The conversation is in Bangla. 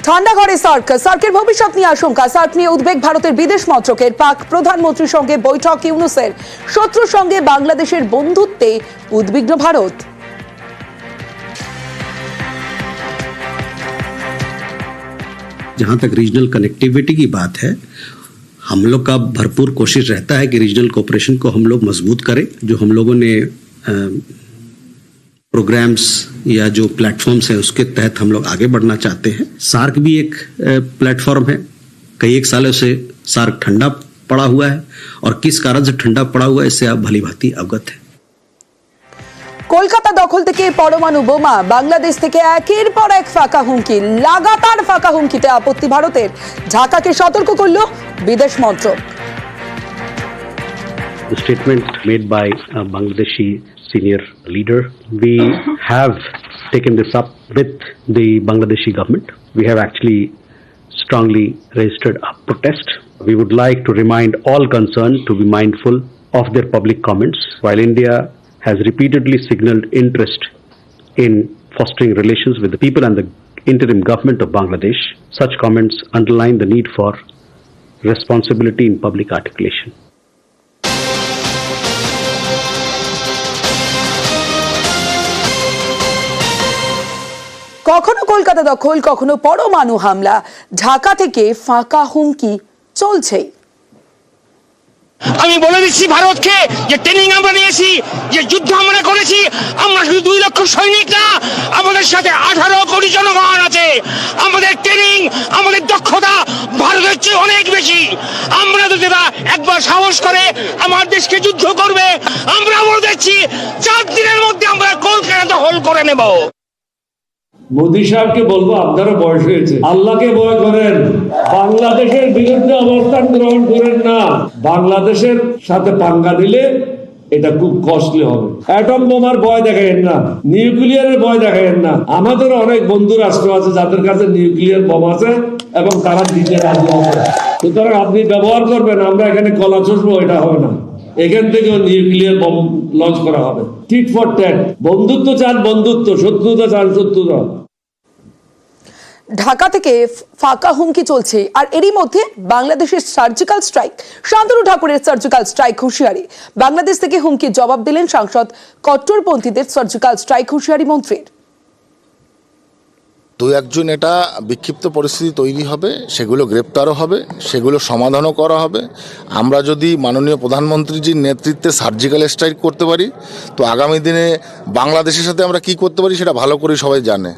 ঠান্ডা ঘরে সার্কের ভবিষ্যৎ নিয়ে আশঙ্কা। সার্ক নিয়ে উদ্বেগ ভারতের বিদেশ মন্ত্রকের। পাক প্রধানমন্ত্রীর সঙ্গে বৈঠক ইউনূসের। শত্রুর সঙ্গে বাংলাদেশের বন্ধুত্বে উদ্বিগ্ন ভারত। जहां तक रीजनल कनेक्टिविटी की बात है, हम लोग का भरपूर कोशिश रहता है कि रीजनल कोऑपरेशन को हम लोग मजबूत करें। जो हम लोगों ने प्रोग्राम्स या जो प्लेटफॉर्म्स हैं उसके तहत हम लोग आगे बढ़ना चाहते हैं। सार्क भी एक प्लेटफॉर्म है। कई एक सालों से सार्क ठंडा पड़ा हुआ है और किस कारण से ठंडा पड़ा हुआ है इससे आप भली भांति अवगत है। কলকাতা দখল থেকে পরমাণু বোমা, বাংলাদেশ থেকে একের পর এক ফাঁকা হুমকি। লাগাতার ফাঁকা হুমকিতে আপত্তি ভারতের। ঢাকাকে সতর্ক করল বিদেশ মন্ত্রক। The statement made by a Bangladeshi senior leader, we have taken this up with the Bangladeshi government. We have actually strongly registered a protest. We would like to remind all concerned to be mindful of their public comments. While India has repeatedly signaled interest in fostering relations with the people and the interim government of Bangladesh, such comments underline the need for responsibility in public articulation. কখনো কলকাতা দখল, কখনো পরমাণু হামলা। ঢাকা থেকে ফাঁকা হুমকি চলছেই। আমি বলে দিচ্ছি ভারতকে যে ট্রেনিং আমরা নিয়েছি, যে যুদ্ধ আমরা করেছি, আমরা শুধু 2 লক্ষ সৈনিক না, আমাদের সাথে 18 কোটি জনগণ আছে। আমাদের ট্রেনিং, আমাদের দক্ষতা ভারতের চেয়ে অনেক বেশি। আমরা যদি একবার সাহস করে আমার দেশকে যুদ্ধ করবে, আমরা বলে দিচ্ছি 4 দিনের মধ্যে আমরা কলকাতা দখল করে নেব। মোদী সাহেবকে বলবো, আপনারও বয়স হয়েছে, আল্লাহকে ভয় করেন, বাংলাদেশের বিরুদ্ধে অবস্থান গ্রহণ করেন না। বাংলাদেশের সাথে পাঙ্গা দিলে এটা খুব কষ্টলি হবে। অ্যাটম বোমার ভয় দেখাইেন না, নিউক্লিয়ারের ভয় দেখাইেন না। আমাদের অনেক বন্ধু রাষ্ট্র আছে যাদের কাছে নিউক্লিয়ার বোম আছে এবং তারা দিতে রাজি হবে। সুতরাং আপনি ব্যবহার করবেন, আমরা এখানে কলা চষবো, এটা হবে না। এখান থেকেও নিউক্লিয়ার বোম লঞ্চ করা হবে। Tit for tat. বন্ধুত্ব চান বন্ধুত্ব, শত্রুতা চান শত্রুতা। ঢাকা থেকে ফাঁকা হুমকি চলছে, আর এরই মধ্যে বাংলাদেশের সার্জিক্যাল স্ট্রাইক। শান্তনু ঠাকুরের সার্জিক্যাল স্ট্রাইক হুঁশিয়ারি। বাংলাদেশ থেকে হুমকির জবাব দিলেন সাংসদ। কট্টরপন্থীদের সার্জিক্যাল স্ট্রাইক হুঁশিয়ারি মন্ত্রীর। 2-1 এটা বিক্ষিপ্ত পরিস্থিতি তৈরি হবে, সেগুলো গ্রেপ্তারও হবে, সেগুলো সমাধানও করা হবে। আমরা যদি মাননীয় প্রধানমন্ত্রীজির নেতৃত্বে সার্জিক্যাল স্ট্রাইক করতে পারি, তো আগামী দিনে বাংলাদেশের সাথে আমরা কি করতে পারি সেটা ভালো করে সবাই জানে।